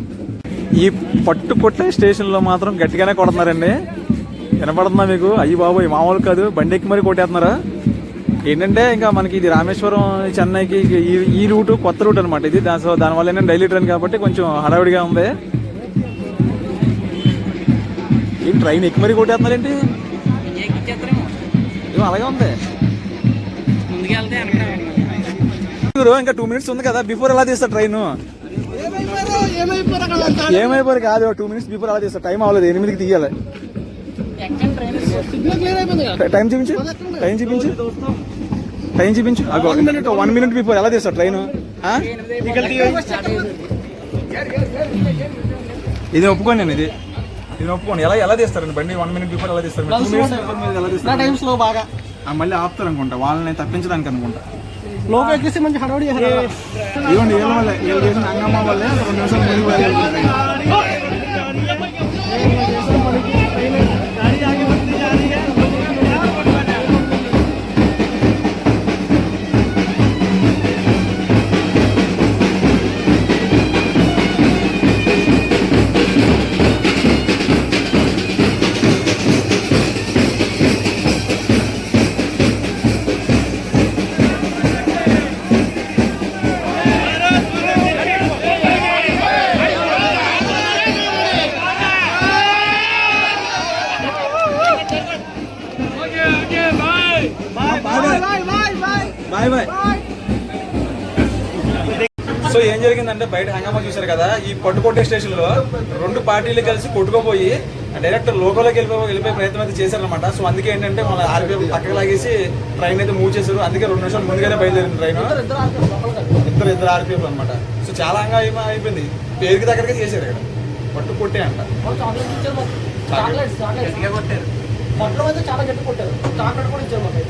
ఈ కొట్టే స్టేషన్లో మాత్రం గట్టిగానే కొడుతున్నారండి. వినపడుతుందా మీకు? అయ్యి బాబు మామూలు కాదు, బండి ఎక్కి మరీ కొట్టేస్తున్నారు. ఏంటంటే ఇంకా మనకి ఇది రామేశ్వరం చెన్నైకి ఈ రూటు కొత్త రూట్ అనమాట ఇది. దానివల్ల ఏంటంటే డైలీ ట్రైన్ కాబట్టి కొంచెం హడావిడిగా ఉంది. ఏం ట్రైన్ ఎక్కి మరీ కొట్టేస్తున్నారేంటి? ఏమో అలాగే ఉంది. ఇంకా 2 minutes ఉంది కదా, బిఫోర్ ఎలా తీస్తారు ట్రైన్? ఏమైపోరు కాదు, 2 minutes బిఫోర్ ఎలా తీస్తారు? టైం అవ్వలేదు, 8కి తీయాలి. టైం చూపించు, టైం చూపించు, టైం చూపించు. 1 minute బిఫోర్ ఎలా తీస్తారు ట్రైన్? ఇది ఒప్పుకోండి నేను, ఇది ఒప్పుకోండి. ఎలా తీస్తారండి బండి? 1 minute బిఫోర్ ఎలా తీస్తారు? 2 minutes బిఫోర్ మీద ఎలా తీస్తారు? బాగా మళ్ళీ ఆపుతారు అనుకుంటా, వాళ్ళని తప్పించడానికి అనుకుంటా. లోపల ఎక్కేసి మంచి హడావుడి చేశారు. ఇవ్వండి, వీళ్ళ వల్లే, వీళ్ళు చేసిన హంగామా వల్లే 2 నిమిషాలు ముందుకు వెళ్ళాలి. Bye bye. సో ఏం జరిగిందంటే బయట హంగామా చూశారు కదా, ఈ కొట్టే స్టేషన్ లో 2 పార్టీలు కలిసి కొట్టుకోపోయి డైరెక్ట్ లోకల్లోకి వెళ్ళిపోయే ప్రయత్నం అయితే చేశారనమాట. సో అందుకే ఏంటంటే మన ఆర్పిఎఫ్ పక్కకు లాగేసి ట్రైన్ అయితే మూవ్ చేశారు. అందుకే 2 నిమిషాలు ముందుగానే బయలుదేరింది ట్రైన్. ఇద్దరు ఆర్పిఎఫ్ అనమాట. సో చాలా హంగామా అయిపోయింది. పేరుకి దగ్గరగా చేశారు ఇక్కడ కొట్టే అంట. మొత్తం అయితే చాలా గట్టి కొట్టారు. చాక్లెట్ కూడా ఇచ్చారు మాకు.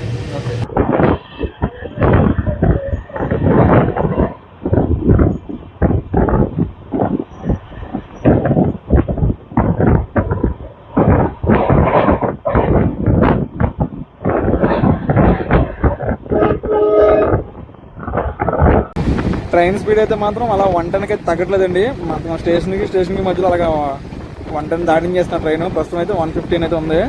ట్రైన్ స్పీడ్ అయితే మాత్రం అలా 110కి అయితే తగ్గట్లేదండి. మాత్రం స్టేషన్కి మధ్యలో అలాగా 110 దాటించేస్తున్న ట్రైన్. ప్రస్తుతం అయితే 115 అయితే ఉంది.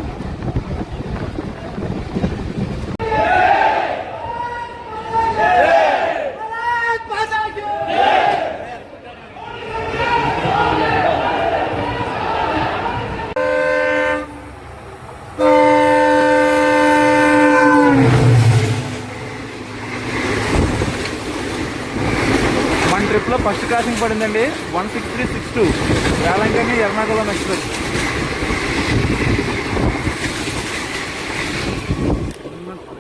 ట్రిప్లో ఫస్ట్ క్రాసింగ్ పడిందండి 16362 వేలంకని ఎర్నాకుళం ఎక్స్ప్రెస్.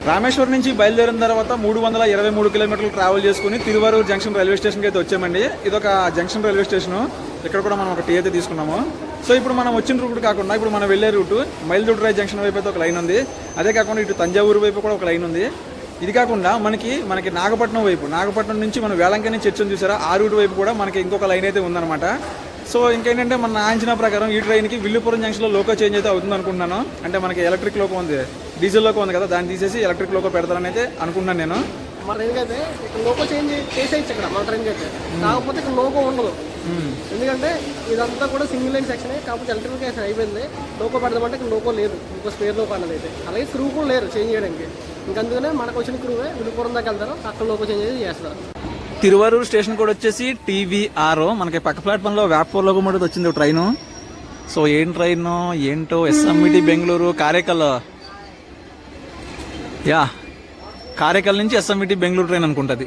రామేశ్వరం నుంచి బయలుదేరిన తర్వాత 323 కిలోమీటర్లు ట్రావెల్ చేసుకుని తిరువరూరు జంక్షన్ రైల్వే స్టేషన్కి అయితే వచ్చామండి. ఇదొక జంక్షన్ రైల్వే స్టేషను. ఇక్కడ కూడా మనం ఒక టీ అయితే తీసుకున్నాము. సో ఇప్పుడు మనం వచ్చిన రూట్ కాకుండా ఇప్పుడు మనం వెళ్ళే రూటు మైల్దుడ్రాయ్ జంక్షన్ వైపు అయితే ఒక లైన్ ఉంది. అదే కాకుండా ఇటు తంజావూరు వైపు కూడా ఒక లైన్ ఉంది. ఇది కాకుండా మనకి నాగపట్నం వైపు, నాగపట్నం నుంచి మనం వేలంకని చర్చను చూసారా, ఆ రూట్ వైపు కూడా మనకి ఇంకొక లైన్ అయితే ఉందన్నమాట. సో ఇంకేంటంటే మన అంచనా ప్రకారం ఈ ట్రైన్కి విల్లుపురం జంక్షన్లో లోకో చేంజ్ అయితే అవుతుంది అనుకుంటున్నాను. అంటే మనకి ఎలక్ట్రిక్ లోకో ఉంది, డీజిల్ లోకో ఉంది కదా, దాన్ని తీసేసి ఎలక్ట్రిక్ లోకో పెడతారని అయితే అనుకుంటున్నాను నేను. మన ట్రైన్కి అయితే ఇక్కడ లోగో చేంజ్ చేసేయచ్చు ఇక్కడ మన ట్రైన్కి అయితే. కాకపోతే ఇక్కడ లోగో ఉండదు, ఎందుకంటే ఇదంతా కూడా సింగిల్ లైన్ సెక్షన్. కాకపోతే ఎలక్ట్రిఫికేషన్ అయిపోయింది. లోగో పెడదామంటే ఇక్కడ లోగో లేదు, ఇంకో స్పేర్ లోగో అన్నది అయితే. అలాగే క్రూ కూడా లేరు చేంజ్ చేయడానికి. ఇంకందుకనే మనకు వచ్చిన క్రూవే విలుపురం దాకా వెళ్తారు, అక్కడ లోగో చేంజ్ అయితే చేస్తారు. తిరువరూరు స్టేషన్ కూడా వచ్చేసి TVR. మనకి పక్క ప్లాట్ఫామ్లో VAP4 లోకోమోటివ్ వచ్చింది ట్రైను. సో ఏం ట్రైన్ ఏంటో, SMT బెంగళూరు కారైకల్, యా కారైకల్ నుంచి SMT బెంగళూరు ట్రైన్ అనుకుంటుంది.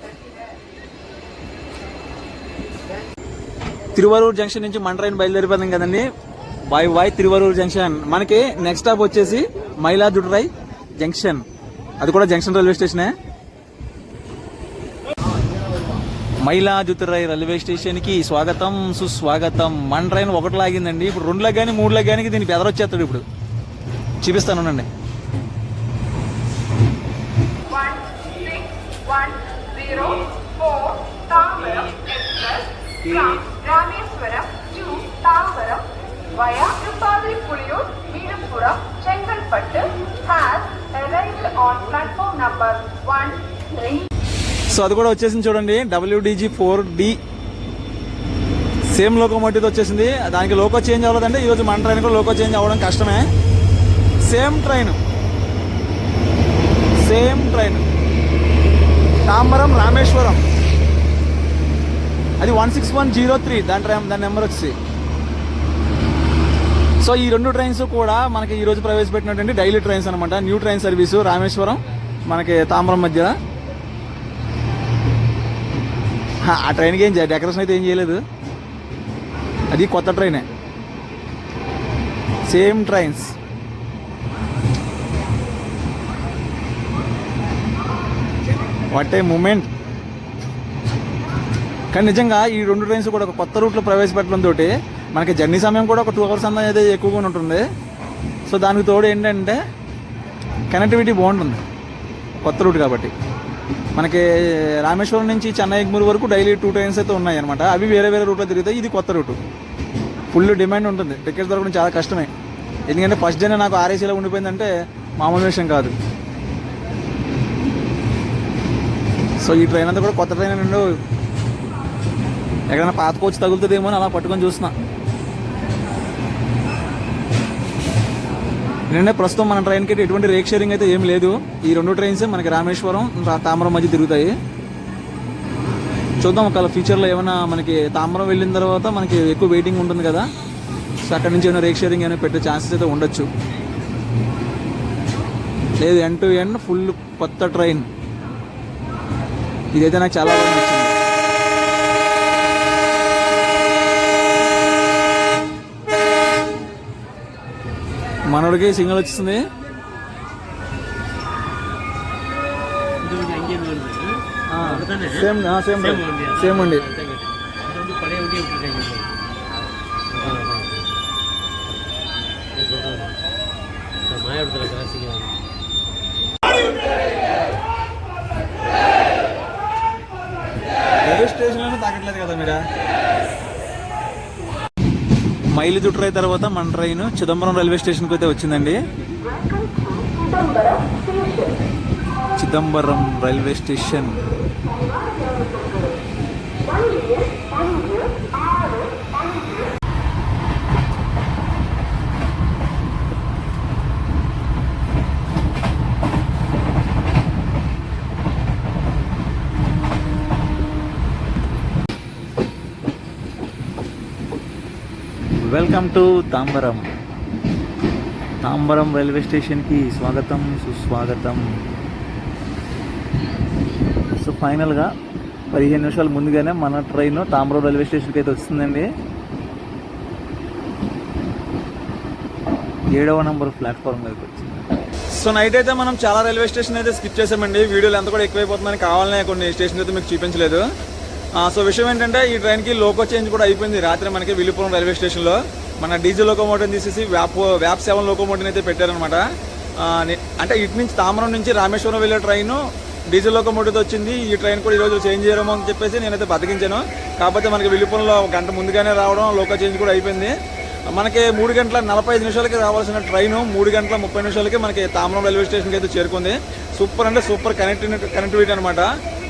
తిరువరూరు జంక్షన్ నుంచి మన ట్రైన్ బయలుదేరిపోతాం కదండి. Bye Tiruvarur junction. మనకి నెక్స్ట్ స్టాప్ వచ్చేసి మైలాదురై జంక్షన్, అది కూడా జంక్షన్ రైల్వే స్టేషనే. మైలాదుతురై రైల్వే స్టేషన్కి స్వాగతం సుస్వాగతం. మన ట్రైన్ 1 లాగిందండి. ఇప్పుడు 2 కానీ 3 కానీ దీనికి బెదరొచ్చేస్తాడు. ఇప్పుడు చూపిస్తాను ఉండండి. 1614 Tambaram Express from Rameswaram to Tambaram via Tirupalli-Pullur, Viluppuram, Chengalpattu has arrived on platform number 1. So అది కూడా వచ్చేసింది చూడండి. WDG4D సేమ్ లోకోమోటివ్ వచ్చేసింది. దానికి లోకో చేంజ్ అవ్వలేదంటే ఈరోజు మన ట్రైన్ కూడా లోకో చేంజ్ అవ్వడం కష్టమే. సేమ్ ట్రైన్ తాంబరం రామేశ్వరం, అది 16103 దాని నెంబర్ వచ్చి. సో ఈ 2 ట్రైన్స్ కూడా మనకి ఈరోజు ప్రవేశపెట్టినటువంటి డైలీ ట్రైన్స్ అనమాట. న్యూ ట్రైన్ సర్వీసు రామేశ్వరం మనకి తాంబరం మధ్య. ఆ ట్రైన్కి ఏం డెకరేషన్ అయితే ఏం చేయలేదు, అది కొత్త ట్రైనే. Same trains. What a moment. కానీ నిజంగా ఈ 2 ట్రైన్స్ కూడా ఒక కొత్త రూట్లో ప్రవేశపెట్టడంతో మనకి జర్నీ సమయం కూడా ఒక 2 hours అనేది ఎక్కువగా ఉంటుంది. సో దానికి తోడు ఏంటంటే కనెక్టివిటీ బాగుంటుంది, కొత్త రూట్ కాబట్టి. మనకి రామేశ్వరం నుంచి చెన్నై ఎగ్మూరు వరకు డైలీ 2 ట్రైన్స్ అయితే ఉన్నాయి అనమాట. అవి వేరే రూట్లో తిరుగుతాయి. ఇది కొత్త రూటు, ఫుల్ డిమాండ్ ఉంటుంది. టికెట్స్ దొరకడం చాలా కష్టమే, ఎందుకంటే ఫస్ట్ డే నాకు RACలో ఉండిపోయిందంటే మామూలు విషయం కాదు. సో ఈ ట్రైన్ అంతా కూడా కొత్త ట్రైన్ అండి. ఎక్కడైనా పాత కోచ్ తగులుతుందేమో అని అలా పట్టుకొని చూస్తున్నా. ఎందుకంటే ప్రస్తుతం మన ట్రైన్కి ఎటువంటి రేక్ షేరింగ్ అయితే ఏం లేదు. ఈ 2 ట్రైన్స్ మనకి రామేశ్వరం తాంబరం మధ్య తిరుగుతాయి. చూద్దాం ఒకవేళ ఫ్యూచర్లో ఏమైనా మనకి తాంబరం వెళ్ళిన తర్వాత మనకి ఎక్కువ వెయిటింగ్ ఉంటుంది కదా, సో అక్కడి నుంచి ఏమైనా రేక్ షేరింగ్ ఏమైనా పెట్టే ఛాన్సెస్ అయితే ఉండొచ్చు. లేదు, ఎండ్ టు ఎండ్ ఫుల్ కొత్త ట్రైన్. ఇదైతే నాకు చాలా బాగా నచ్చింది. మనోడికి సిగ్నల్ వచ్చింది. సేమ్ అండి. రైల్వే స్టేషన్లోనే తాకట్లేదు కదా మీరా. మైలుదురై తర్వాత మన ట్రైన్ చిదంబరం రైల్వే స్టేషన్కి అయితే వచ్చిందండి. Chidambaram railway station. Welcome to Tambaram railway స్టేషన్కి స్వాగతం సుస్వాగతం. సో ఫైనల్గా 15 నిమిషాల ముందుగానే మన ట్రైన్ తాంబరం రైల్వే స్టేషన్కి అయితే వస్తుందండి. 7వ నెంబర్ ప్లాట్ఫామ్ మీదకి వచ్చింది. సో నైట్ అయితే మనం చాలా రైల్వే స్టేషన్ అయితే స్కిప్ చేసామండి. వీడియోలు ఎంత కూడా ఎక్కువైపోతుందని కావాలనే కొన్ని స్టేషన్ అయితే మీకు చూపించలేదు. సో విషయం ఏంటంటే ఈ ట్రైన్కి లోకో చేంజ్ కూడా అయిపోయింది రాత్రి మనకి విలుపురం రైల్వే స్టేషన్లో. మన డీజిల్ లోకోమోటివ్ తీసేసి VAP7 లోకోమోటివ్ అయితే పెట్టారనమాట. అంటే ఇటు నుంచి తాంబరం నుంచి రామేశ్వరం వెళ్ళే ట్రైన్ డీజిల్ లోకోమోటివ్ వచ్చింది. ఈ ట్రైన్ కూడా ఈరోజు చేంజ్ చేయడమో అని చెప్పేసి నేనైతే బతికించాను. కాకపోతే మనకి విలుపురంలో 1 గంట ముందుగానే రావడం, లోకో చేంజ్ కూడా అయిపోయింది. మనకి 3 గంటల 45 నిమిషాలకి రావాల్సిన ట్రైన్ 3 గంటల 30 నిమిషాలకి మనకి తాంబరం రైల్వే స్టేషన్కి అయితే చేరుకుంది. సూపర్ అంటే సూపర్ కనెక్టివిటీ అనమాట.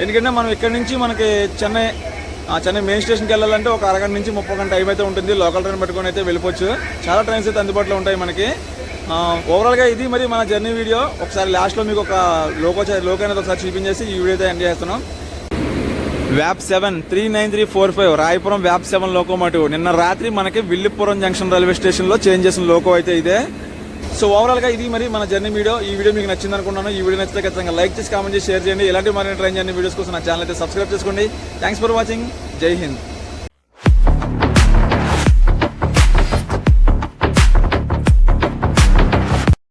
ఎందుకంటే మనం ఇక్కడ నుంచి మనకి చెన్నై మెయిన్ స్టేషన్కి వెళ్ళాలంటే ఒక అరగంట నుంచి 30 గంట టైం అయితే ఉంటుంది. లోకల్ ట్రైన్ పెట్టుకొని అయితే వెళ్ళిపోవచ్చు. చాలా ట్రైన్స్ అయితే అందుబాటులో ఉంటాయి మనకి. ఓవరాల్గా ఇది మరి మన జర్నీ వీడియో. ఒకసారి లాస్ట్లో మీకు ఒక లోకో అనేది ఒకసారి చూపించేసి ఈ వీడియో అయితే ఎండ్ చేస్తున్నాం. వ్యాప్ 7 39345 రాయపురం వ్యాప్ 7 లోకోమోటివ్ నిన్న రాత్రి మనకి విల్లిపురం జంక్షన్ రైల్వే స్టేషన్లో చేంజ్ చేసిన లోకో అయితే ఇదే. సో ఓవరాల్గా ఇది మరి మన జర్నీ వీడియో. ఈ వీడియో మీకు నచ్చింది అనుకున్నాను. ఈ వీడియో నచ్చితే ఖచ్చితంగా లైక్ చేసి కామెంట్ చేసి షేర్ చేయండి. ఇలాంటి మరిన్ని ట్రైన్ జర్నీ వీడియోస్ కోసం నా ఛానల్ అయితే సబ్స్క్రైబ్ చేసుకోండి. Thanks for watching. జై హింద్.